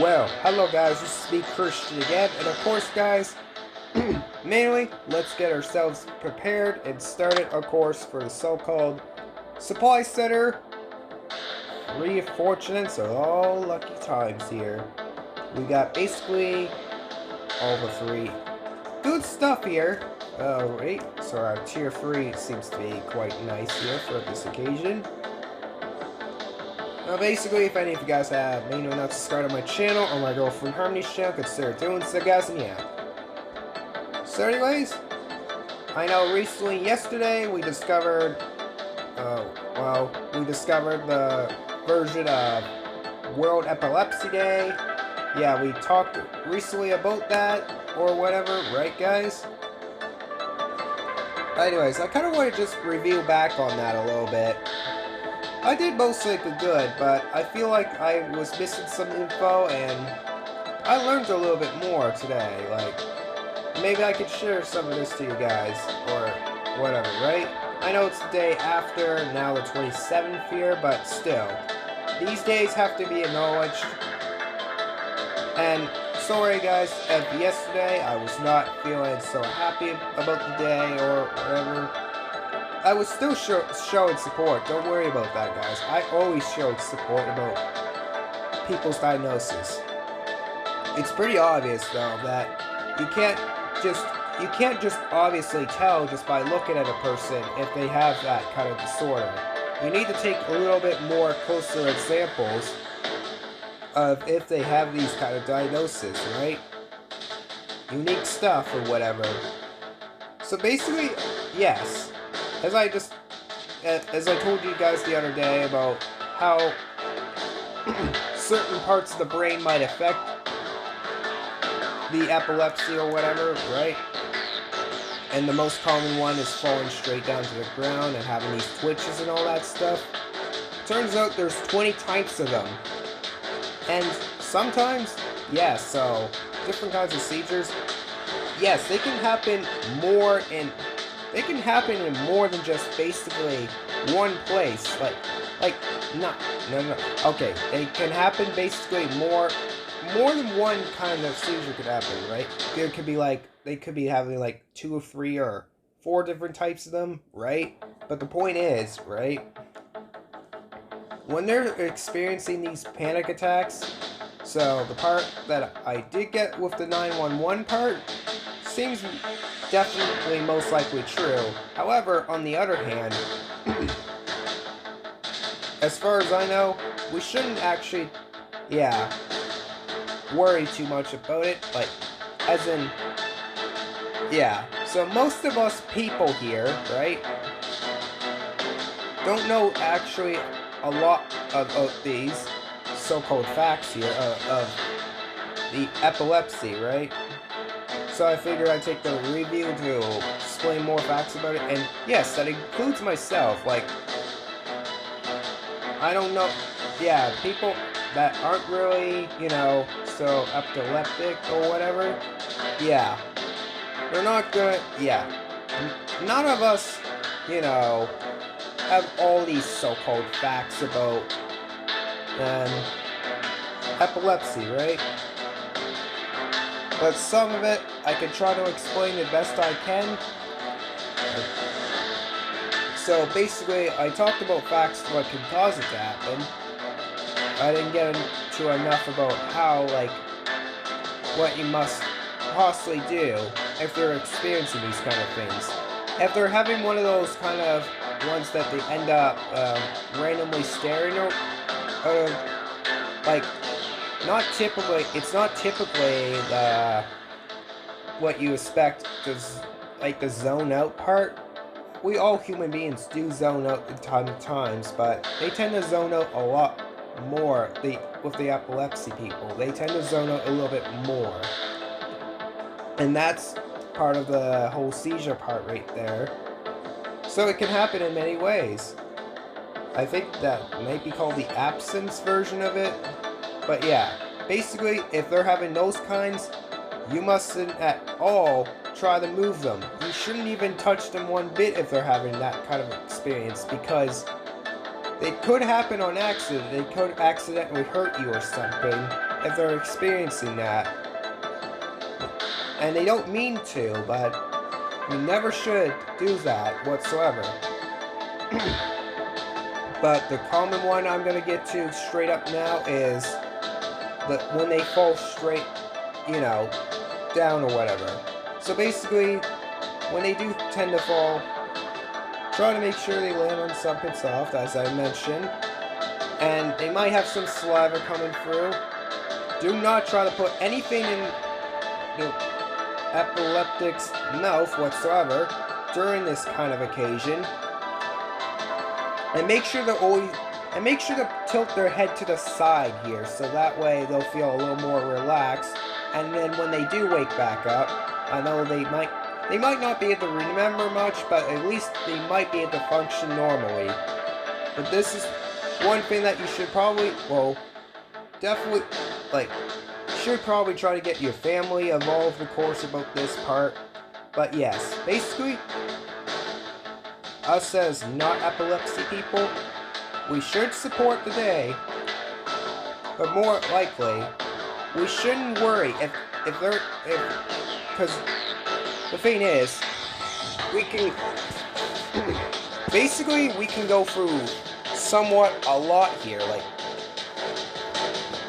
Well, hello guys, this is me, Christian again, and of course guys, mainly, let's get ourselves prepared and started our course for the so-called Supply Center. 3 fortunates are all lucky times here. We got basically all the three good stuff here. Alright, so our tier 3 seems to be quite nice here for this occasion. Now basically, if any of you guys have mainly not subscribed to my channel or my girlfriend Harmony's channel, consider doing so guys, and yeah. So anyways, I know recently, yesterday, we discovered, we discovered the version of World Epilepsy Day. Yeah, we talked recently about that, or whatever, right guys? Anyways, I kind of want to just review back on that a little bit. I did mostly good, but I feel like I was missing some info, and I learned a little bit more today. Like, maybe I could share some of this to you guys, or whatever, right? I know it's the day after, now the 27th here, but still. These days have to be acknowledged. And sorry guys, if yesterday I was not feeling so happy about the day, or whatever. I was still showing support. Don't worry about that, guys. I always showed support about people's diagnosis. It's pretty obvious, though, that you can't just obviously tell just by looking at a person if they have that kind of disorder. You need to take a little bit more closer examples of if they have these kind of diagnoses, right? Unique stuff or whatever. So basically, yes. As I told you guys the other day about how certain parts of the brain might affect the epilepsy or whatever, right? And the most common one is falling straight down to the ground and having these twitches and all that stuff. Turns out there's 20 types of them. And sometimes, yeah, so different kinds of seizures, yes, they can happen more in more than just basically one place. No. Okay, it can happen basically more than one kind of seizure could happen, right? There could be they could be having like 2 or 3 or 4 different types of them, right? But the point is, right? When they're experiencing these panic attacks, so the part that I did get with the 911 part seems definitely most likely true. However, on the other hand, as far as I know, we shouldn't actually, worry too much about it. Like, as in, so most of us people here, right, don't know actually a lot of these so-called facts here of the epilepsy, right? So I figured I'd take the review to explain more facts about it, and yes, that includes myself. Like, I don't know, people that aren't really, so epileptic or whatever, they're not good, none of us, have all these so-called facts about, epilepsy, right? But some of it, I can try to explain the best I can. So basically, I talked about facts what can cause it to happen. I didn't get into enough about how, what you must possibly do if they're experiencing these kind of things. If they're having one of those kind of ones that they end up randomly staring or it's not typically what you expect, the zone out part. We all human beings do zone out at times, but they tend to zone out a lot more with the epilepsy people. They tend to zone out a little bit more. And that's part of the whole seizure part right there. So it can happen in many ways. I think that might be called the absence version of it. But yeah, basically, if they're having those kinds, you mustn't at all try to move them. You shouldn't even touch them one bit if they're having that kind of experience, because it could happen on accident. They could accidentally hurt you or something. if they're experiencing that. And they don't mean to, but you never should do that whatsoever. But the common one I'm going to get to straight up now is when they fall straight, down or whatever. So basically, when they do tend to fall, try to make sure they land on something soft, as I mentioned. And they might have some saliva coming through. Do not try to put anything in the epileptic's mouth whatsoever during this kind of occasion. And make sure to tilt their head to the side here, so that way they'll feel a little more relaxed. And then when they do wake back up, I know they might not be able to remember much, but at least they might be able to function normally. But this is one thing that you should probably, definitely, should probably try to get your family involved, of course, about this part. But yes, basically, us as not epilepsy people, we should support the day, but more likely, we shouldn't worry because the thing is, we can go through somewhat a lot here,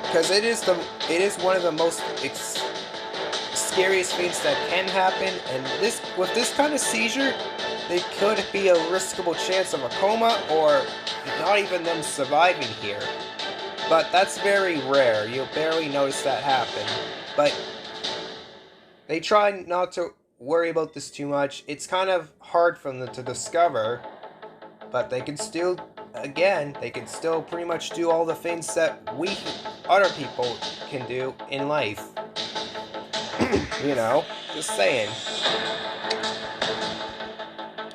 because it is one of the most scariest things that can happen, and with this kind of seizure, there could be a riskable chance of a coma or not even them surviving here. But that's very rare. You'll barely notice that happen. But they try not to worry about this too much. It's kind of hard for them to discover, but they can still pretty much do all the things that other people can do in life. Just saying.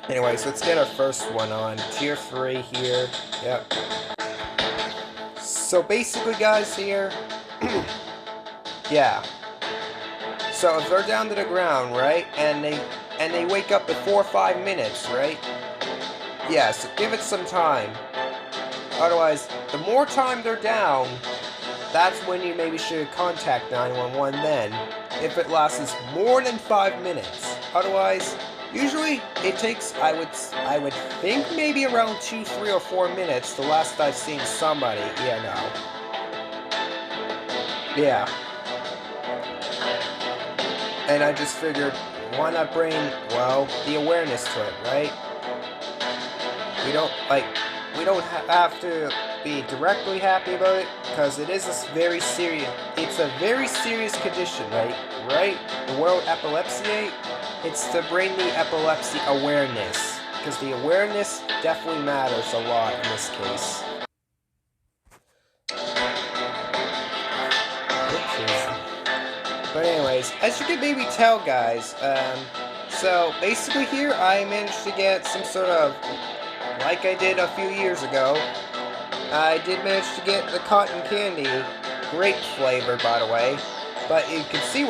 Anyways, let's get our first one on. Tier 3 here. Yep. So basically, guys, here... yeah. So if they're down to the ground, right? And they wake up in 4 or 5 minutes, right? Yeah, so give it some time. Otherwise, the more time they're down, that's when you maybe should contact 911 then. If it lasts more than 5 minutes. Otherwise... usually, it takes, I would think, maybe around 2, 3, or 4 minutes, the last I've seen somebody, Yeah. And I just figured, why not bring, the awareness to it, right? We don't have to be directly happy about it, because it's a very serious condition, right? The World Epilepsy Day, it's to bring the epilepsy awareness, because the awareness definitely matters a lot in this case. But anyways, as you can maybe tell, guys, so basically here I managed to get some sort of, like I did a few years ago, I did manage to get the cotton candy, grape flavor by the way, but you can see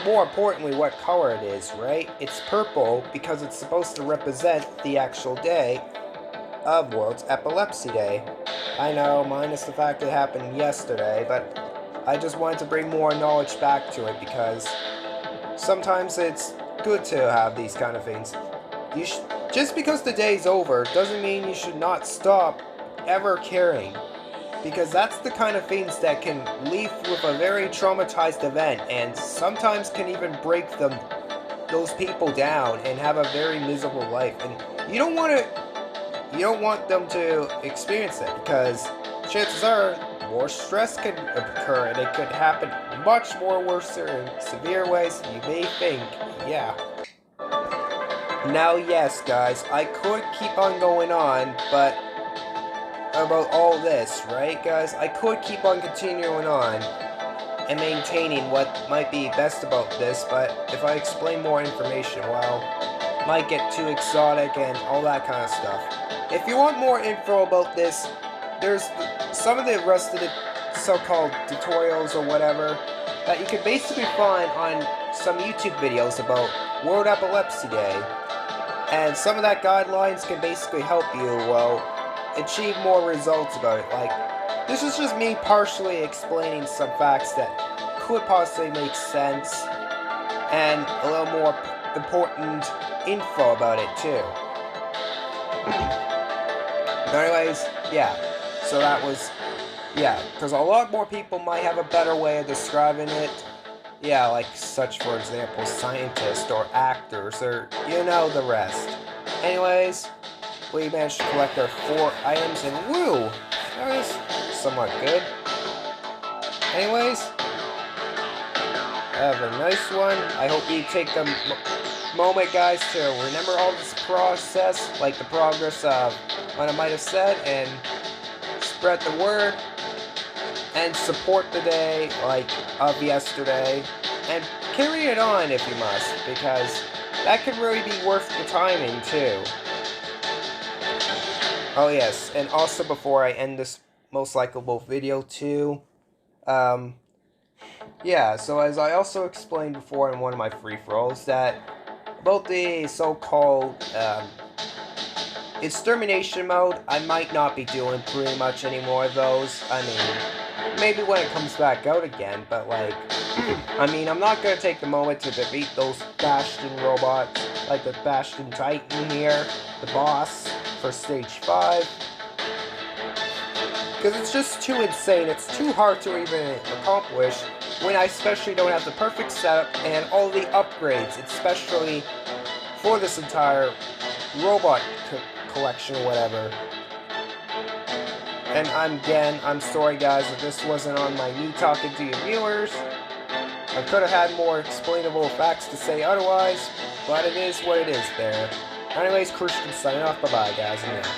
more importantly, what color it is, right? It's purple because it's supposed to represent the actual day of World Epilepsy Day. I know, minus the fact it happened yesterday, but I just wanted to bring more knowledge back to it because sometimes it's good to have these kind of things. Just because the day's over doesn't mean you should not stop ever caring. Because that's the kind of things that can leave with a very traumatized event and sometimes can even break those people down and have a very miserable life. And you don't want them to experience it because chances are more stress could occur and it could happen much more worse in severe ways than you may think. Yeah. Now, yes, guys, I could keep on going on, but about all this, right, guys? I could keep on continuing on and maintaining what might be best about this, but if I explain more information, it might get too exotic and all that kind of stuff. If you want more info about this, there's some of the rest of the so-called tutorials or whatever that you can basically find on some YouTube videos about World Epilepsy Day. And some of that guidelines can basically help you, achieve more results about it. Like, This is just me partially explaining some facts that could possibly make sense, and a little more important info about it too. Anyways, yeah, so that was, yeah, because a lot more people might have a better way of describing it. Yeah, like such, for example, scientists or actors, or you know the rest. Anyways, we managed to collect our 4 items, and woo! That was somewhat good. Anyways, have a nice one. I hope you take a moment, guys, to remember all this process, like the progress of what I might have said, and spread the word, and support the day, like of yesterday, and carry it on if you must, because that could really be worth the timing, too. Oh yes, and also before I end this most likable video, too, yeah, so as I also explained before in one of my free-for-alls, that about the so-called extermination mode, I might not be doing pretty much any more of those. I mean, maybe when it comes back out again, but like, I mean, I'm not going to take the moment to defeat those Bastion robots, like the Bastion Titan here, the boss, for stage 5. Because it's just too insane, it's too hard to even accomplish when I especially don't have the perfect setup and all the upgrades, especially for this entire robot collection or whatever. And I'm sorry guys if this wasn't on my me talking to your viewers. I could have had more explainable facts to say otherwise, but it is what it is there. Anyways, Christian signing off, bye bye guys, and yeah.